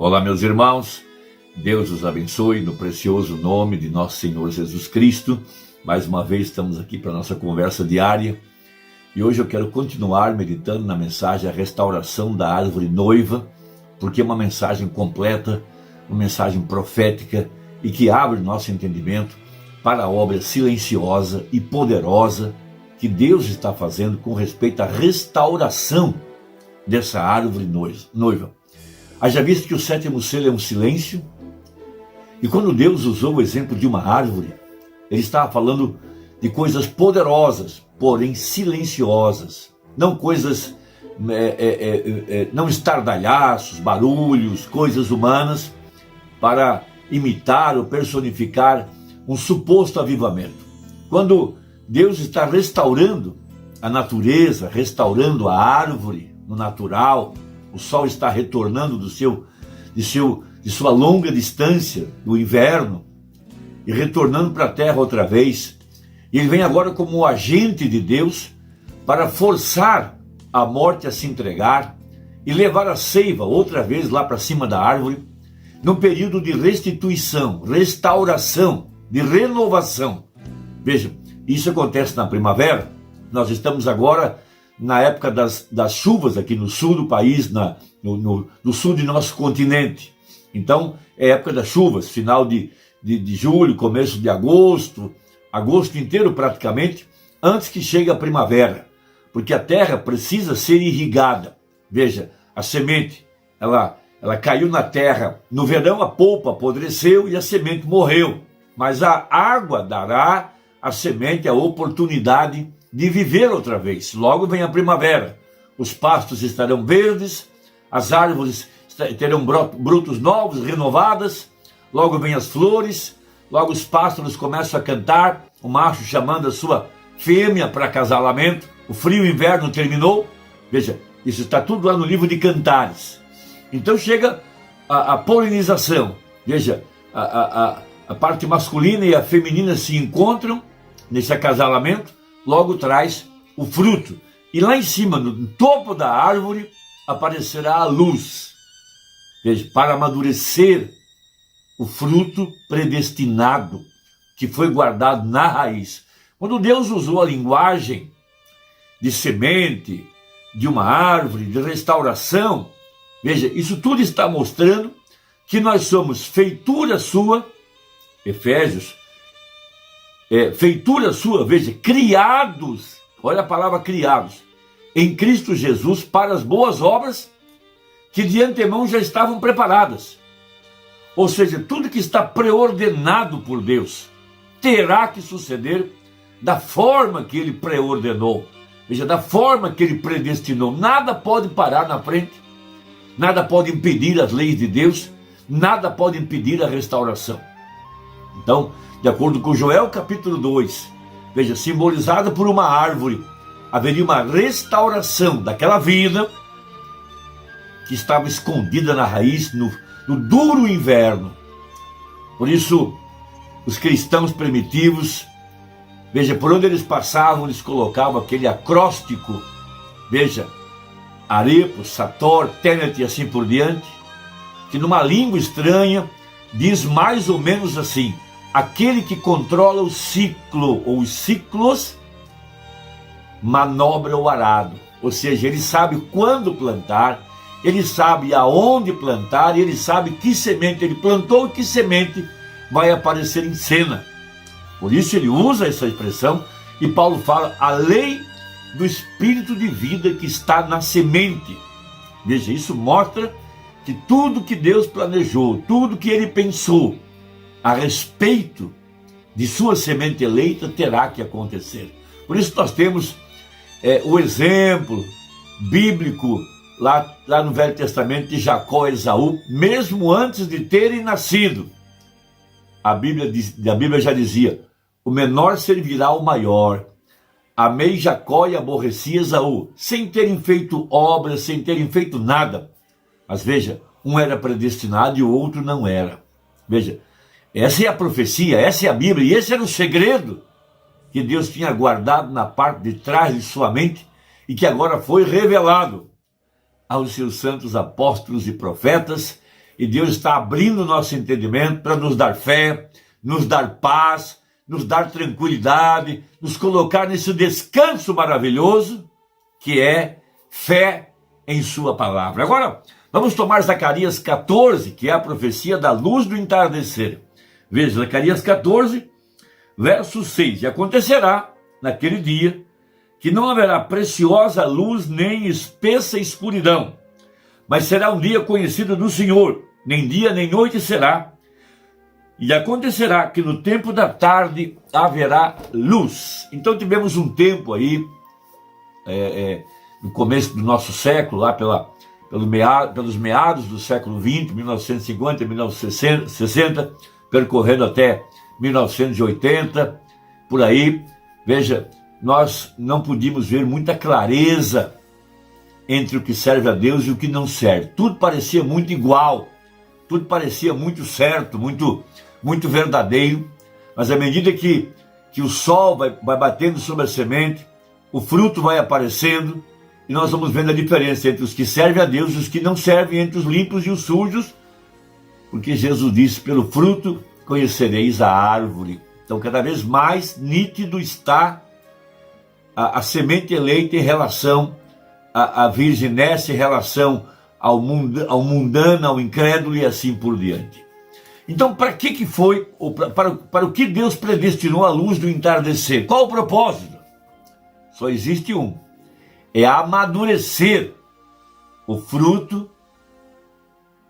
Olá, meus irmãos, Deus os abençoe no precioso nome de nosso Senhor Jesus Cristo. Mais uma vez estamos aqui para a nossa conversa diária e hoje eu quero continuar meditando na mensagem A Restauração da Árvore Noiva, porque é uma mensagem completa, uma mensagem profética e que abre nosso entendimento para a obra silenciosa e poderosa que Deus está fazendo com respeito à restauração dessa árvore noiva. Haja visto que o sétimo selo é um silêncio, e quando Deus usou o exemplo de uma árvore, ele estava falando de coisas poderosas, porém silenciosas, não coisas, não estardalhaços, barulhos, coisas humanas, para imitar ou personificar um suposto avivamento. Quando Deus está restaurando a natureza, restaurando a árvore no natural, o sol está retornando de sua longa distância do inverno e retornando para a terra outra vez. E ele vem agora como um agente de Deus para forçar a morte a se entregar e levar a seiva outra vez lá para cima da árvore, num período de restituição, restauração, de renovação. Veja, isso acontece na primavera. Nós estamos agora na época das chuvas aqui no sul do país, no sul de nosso continente. Então, é época das chuvas, final de julho, começo de agosto inteiro praticamente, antes que chegue a primavera, porque a terra precisa ser irrigada. Veja, a semente, ela caiu na terra, no verão a polpa apodreceu e a semente morreu, mas a água dará à semente a oportunidade de viver outra vez. Logo vem a primavera, os pastos estarão verdes, as árvores terão brotos novos, renovadas, logo vem as flores, logo os pássaros começam a cantar, o macho chamando a sua fêmea para acasalamento, o frio inverno terminou. Veja, isso está tudo lá no livro de Cantares. Então chega a polinização. Veja, a parte masculina e a feminina se encontram nesse acasalamento, logo traz o fruto. E lá em cima, no topo da árvore, aparecerá a luz. Veja, para amadurecer o fruto predestinado, que foi guardado na raiz. Quando Deus usou a linguagem de semente, de uma árvore, de restauração, veja, isso tudo está mostrando que nós somos feitura sua, Efésios, feitura sua, veja, criados, olha a palavra criados, em Cristo Jesus para as boas obras que de antemão já estavam preparadas. Ou seja, tudo que está preordenado por Deus terá que suceder da forma que ele preordenou, veja, da forma que ele predestinou. Nada pode parar na frente, nada pode impedir as leis de Deus, nada pode impedir a restauração. Então, de acordo com Joel capítulo 2, veja, simbolizada por uma árvore, haveria uma restauração daquela vida que estava escondida na raiz, no duro inverno. Por isso, os cristãos primitivos, veja, por onde eles passavam, eles colocavam aquele acróstico, veja, Arepo, Sator, Tenet e assim por diante, que numa língua estranha diz mais ou menos assim: aquele que controla o ciclo ou os ciclos manobra o arado. Ou seja, ele sabe quando plantar, ele sabe aonde plantar, e ele sabe que semente ele plantou e que semente vai aparecer em cena. Por isso ele usa essa expressão, e Paulo fala a lei do espírito de vida que está na semente. Veja, isso mostra que tudo que Deus planejou, tudo que ele pensou a respeito de sua semente eleita terá que acontecer. Por isso nós temos o exemplo bíblico lá no Velho Testamento de Jacó e Esaú, mesmo antes de terem nascido. A Bíblia já dizia: o menor servirá ao maior. Amei Jacó e aborreci Esaú, sem terem feito obras, sem terem feito nada. Mas veja, um era predestinado e o outro não era. Veja, essa é a profecia, essa é a Bíblia, e esse era o segredo que Deus tinha guardado na parte de trás de sua mente e e que agora foi revelado aos seus santos apóstolos e profetas e Deus está abrindo o nosso entendimento para nos dar fé, nos dar paz, nos dar tranquilidade, nos colocar nesse descanso maravilhoso que é fé em sua palavra. Agora, vamos tomar Zacarias 14, que é a profecia da luz do entardecer. Veja, Zacarias 14, verso 6. E acontecerá, naquele dia, que não haverá preciosa luz nem espessa escuridão, mas será um dia conhecido do Senhor, nem dia nem noite será. E acontecerá que no tempo da tarde haverá luz. Então tivemos um tempo aí, no começo do nosso século, lá pelos meados do século XX, 1950, 1960, percorrendo até 1980, por aí. Veja, nós não podíamos ver muita clareza entre o que serve a Deus e o que não serve. Tudo parecia muito igual, tudo parecia muito certo, muito verdadeiro, mas à medida que o sol vai batendo sobre a semente, o fruto vai aparecendo, e nós vamos vendo a diferença entre os que servem a Deus e os que não servem, entre os limpos e os sujos, porque Jesus disse, pelo fruto conhecereis a árvore. Então cada vez mais nítido está a semente eleita em relação à virginessa, em relação ao mundano, ao incrédulo e assim por diante. Então, para que foi, para o que Deus predestinou a luz do entardecer? Qual o propósito? Só existe um: é amadurecer o fruto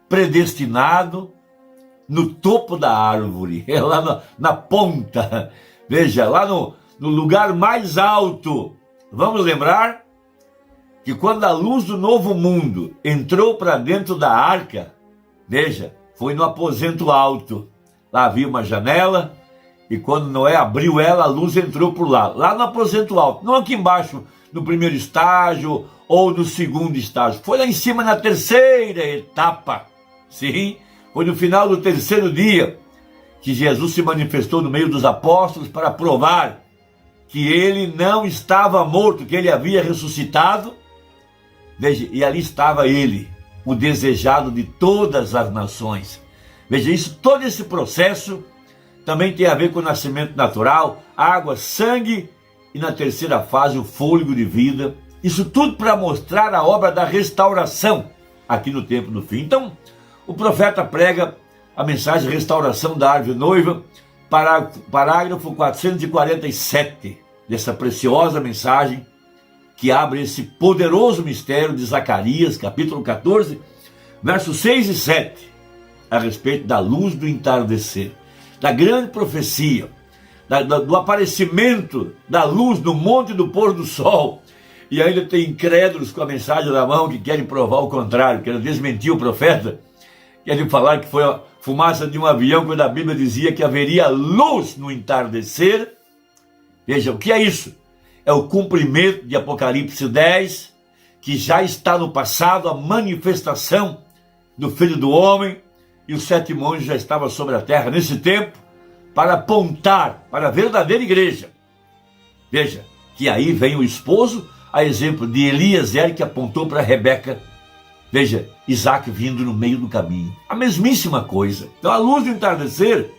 predestinado no topo da árvore, é lá na ponta, veja, lá no lugar mais alto. Vamos lembrar que quando a luz do novo mundo entrou para dentro da arca, veja, foi no aposento alto. Lá havia uma janela, e quando Noé abriu ela, a luz entrou por lá no aposento alto. Não aqui embaixo, no primeiro estágio, ou no segundo estágio. Foi lá em cima, na terceira etapa. Sim, foi no final do terceiro dia que Jesus se manifestou no meio dos apóstolos para provar que ele não estava morto, que ele havia ressuscitado. Veja, e ali estava ele, o desejado de todas as nações. Veja, todo esse processo também tem a ver com o nascimento natural, água, sangue e na terceira fase o fôlego de vida. Isso tudo para mostrar a obra da restauração aqui no tempo do fim. Então, o profeta prega a mensagem de restauração da árvore noiva, parágrafo 447 dessa preciosa mensagem que abre esse poderoso mistério de Zacarias, capítulo 14, versos 6 e 7, a respeito da luz do entardecer, da grande profecia, do aparecimento da luz no monte do pôr do sol. E ainda tem incrédulos com a mensagem na mão que querem provar o contrário, querem desmentir o profeta, querem falar que foi a fumaça de um avião, quando a Bíblia dizia que haveria luz no entardecer. Veja, o que é isso? É o cumprimento de Apocalipse 10, que já está no passado, a manifestação do Filho do Homem, e os 7 anjos já estavam sobre a terra nesse tempo, para apontar para a verdadeira igreja. Veja, que aí vem o esposo, a exemplo de Eliezer, que apontou para Rebeca. Veja, Isaac vindo no meio do caminho. A mesmíssima coisa. Então a luz do entardecer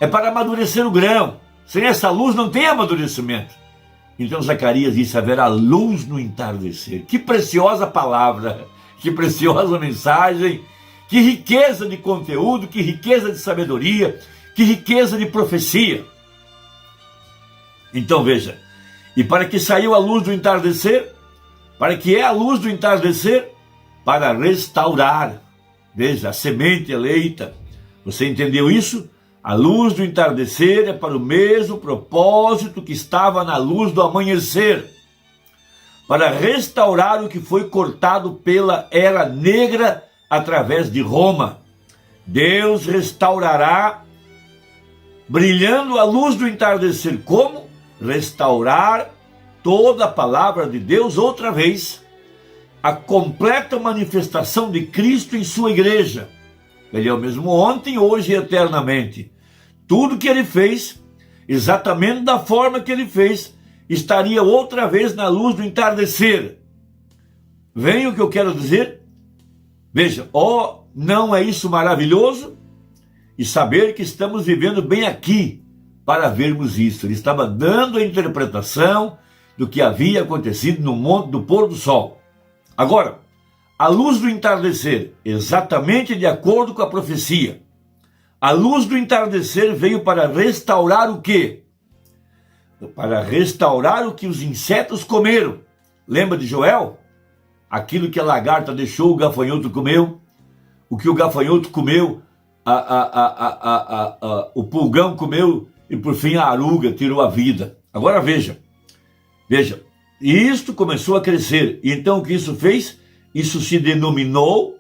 é para amadurecer o grão. Sem essa luz não tem amadurecimento. Então Zacarias disse, haverá luz no entardecer. Que preciosa palavra, que preciosa mensagem, que riqueza de conteúdo, que riqueza de sabedoria, que riqueza de profecia. Então veja, e para que saiu a luz do entardecer, para que é a luz do entardecer, para restaurar, veja, a semente eleita. Você entendeu isso? A luz do entardecer é para o mesmo propósito que estava na luz do amanhecer, para restaurar o que foi cortado pela era negra através de Roma. Deus restaurará, brilhando a luz do entardecer. Como? Restaurar toda a palavra de Deus outra vez, a completa manifestação de Cristo em sua igreja. Ele é o mesmo ontem, hoje e eternamente. Tudo que ele fez, exatamente da forma que ele fez, estaria outra vez na luz do entardecer. Vem o que eu quero dizer? Veja, ó Não é isso maravilhoso? E saber que estamos vivendo bem aqui para vermos isso. Ele estava dando a interpretação do que havia acontecido no monte do pôr do sol. Agora, a luz do entardecer, exatamente de acordo com a profecia, a luz do entardecer veio para restaurar o quê? Para restaurar o que os insetos comeram. Lembra de Joel? Aquilo que a lagarta deixou, o gafanhoto comeu. O que o gafanhoto comeu, o pulgão comeu e por fim a aruga tirou a vida. Agora veja, e isto começou a crescer. E então o que isso fez? Isso se denominou,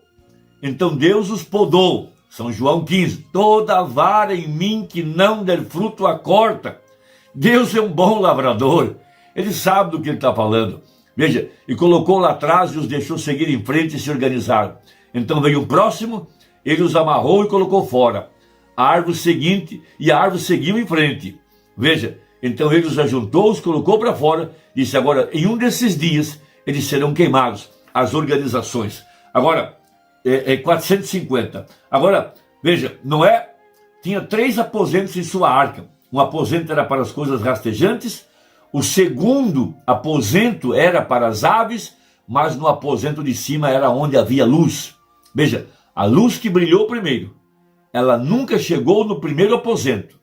então Deus os podou. São João 15, toda vara em mim que não der fruto a corta. Deus é um bom lavrador, ele sabe do que ele está falando. Veja, e colocou lá atrás e os deixou seguir em frente e se organizaram. Então veio o próximo, ele os amarrou e colocou fora. A árvore seguinte, e a árvore seguiu em frente. Veja, então ele os ajuntou, os colocou para fora, disse agora, em um desses dias, eles serão queimados, as organizações. Agora, 450. Agora, veja, Noé tinha 3 aposentos em sua arca. Um aposento era para as coisas rastejantes, o segundo aposento era para as aves, mas no aposento de cima era onde havia luz. Veja, a luz que brilhou primeiro, ela nunca chegou no primeiro aposento,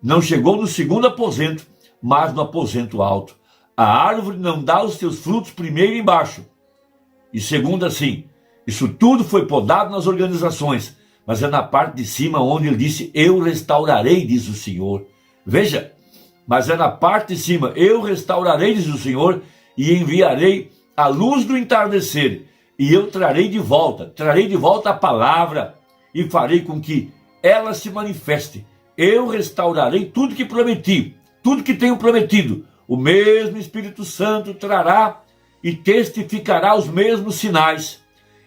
não chegou no segundo aposento, mas no aposento alto. A árvore não dá os seus frutos primeiro embaixo, e segundo assim, isso tudo foi podado nas organizações, mas é na parte de cima onde ele disse, eu restaurarei, diz o Senhor. Veja, mas é na parte de cima, eu restaurarei, diz o Senhor, e enviarei a luz do entardecer, e eu trarei de volta a palavra, e farei com que ela se manifeste. Eu restaurarei tudo que prometi, tudo que tenho prometido. O mesmo Espírito Santo trará e testificará os mesmos sinais.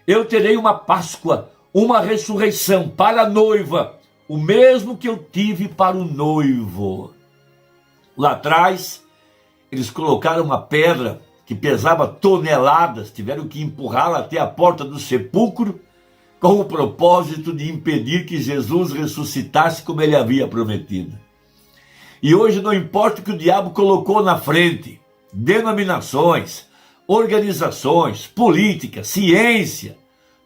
Eu terei uma Páscoa, uma ressurreição para a noiva, o mesmo que eu tive para o noivo. Lá atrás, eles colocaram uma pedra que pesava toneladas, tiveram que empurrá-la até a porta do sepulcro, com o propósito de impedir que Jesus ressuscitasse como ele havia prometido. E hoje não importa o que o diabo colocou na frente, denominações, organizações, política, ciência,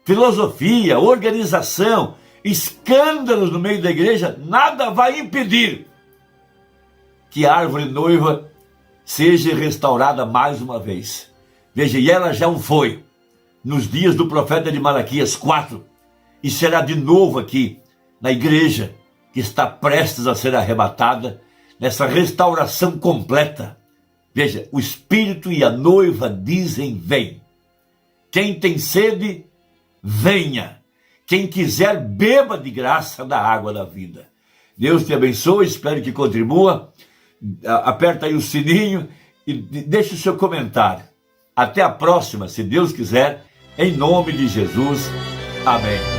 filosofia, organização, escândalos no meio da igreja, nada vai impedir que a árvore noiva seja restaurada mais uma vez. Veja, e ela já o foi nos dias do profeta de Malaquias 4, e será de novo aqui na igreja que está prestes a ser arrebatada, nessa restauração completa. Veja, o Espírito e a noiva dizem, vem. Quem tem sede, venha. Quem quiser, beba de graça da água da vida. Deus te abençoe, espero que contribua. Aperta aí o sininho e deixe o seu comentário. Até a próxima, se Deus quiser, em nome de Jesus. Amém.